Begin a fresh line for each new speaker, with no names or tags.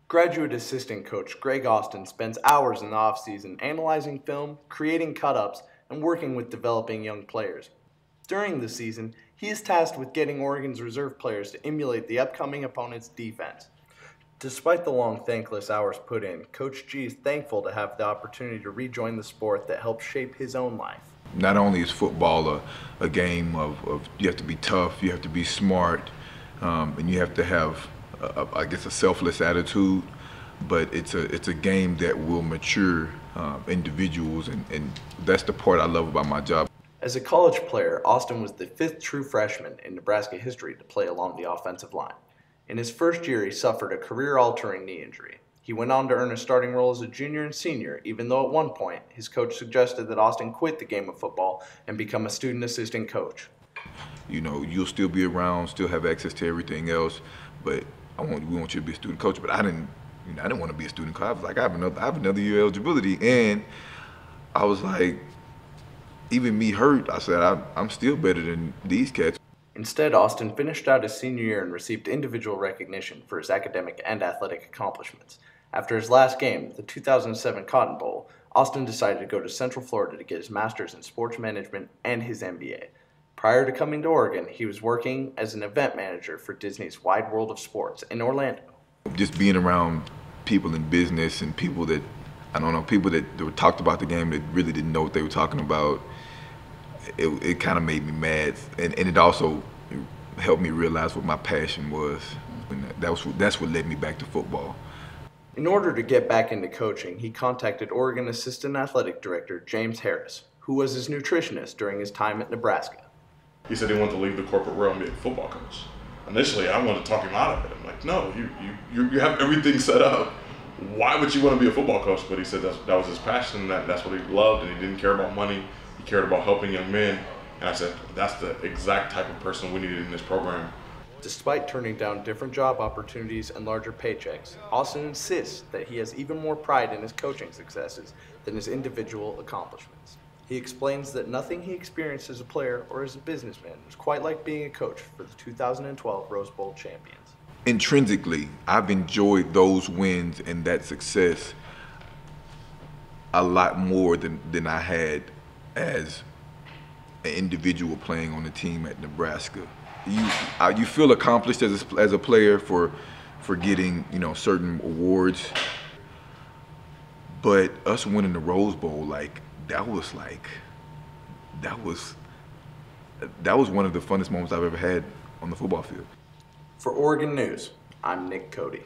Graduate assistant coach Greg Austin spends hours in the offseason analyzing film, creating cut-ups, and working with developing young players. During the season, he is tasked with getting Oregon's reserve players to emulate the upcoming opponent's defense. Despite the long, thankless hours put in, Coach G is thankful to have the opportunity to rejoin the sport that helped shape his own life.
Not only is football a game of you have to be tough, you have to be smart, and you have to have a selfless attitude, but it's a game that will mature individuals, and that's the part I love about my job.
As a college player, Austin was the fifth true freshman in Nebraska history to play along the offensive line. In his first year, he suffered a career-altering knee injury. He went on to earn a starting role as a junior and senior, even though at one point, his coach suggested that Austin quit the game of football and become a student assistant coach.
You know, you'll still be around, still have access to everything else, but we want you to be a student coach. But I didn't want to be a student coach. I was like, I have another year eligibility, and I was like, even me hurt, I said, I'm still better than these cats.
Instead, Austin finished out his senior year and received individual recognition for his academic and athletic accomplishments. After his last game, the 2007 Cotton Bowl, Austin decided to go to Central Florida to get his master's in sports management and his MBA. Prior to coming to Oregon, he was working as an event manager for Disney's Wide World of Sports in Orlando.
Just being around people in business and people that, people that talked about the game that really didn't know what they were talking about, it kind of made me mad, and it also helped me realize what my passion was, and that's what led me back to football.
In order to get back into coaching, he contacted Oregon Assistant Athletic Director James Harris, who was his nutritionist during his time at Nebraska.
He said he wanted to leave the corporate world and be a football coach. Initially, I wanted to talk him out of it. I'm like, no, you have everything set up. Why would you want to be a football coach? But he said that was his passion, that's what he loved, and he didn't care about money. He cared about helping young men. And I said, that's the exact type of person we needed in this program.
Despite turning down different job opportunities and larger paychecks, Austin insists that he has even more pride in his coaching successes than his individual accomplishments. He explains that nothing he experienced as a player or as a businessman was quite like being a coach for the 2012 Rose Bowl champions.
Intrinsically, I've enjoyed those wins and that success a lot more than I had as an individual playing on the team at Nebraska. You feel accomplished as a player for getting certain awards, but us winning the Rose Bowl, that was one of the funnest moments I've ever had on the football field.
For Oregon News, I'm Cody.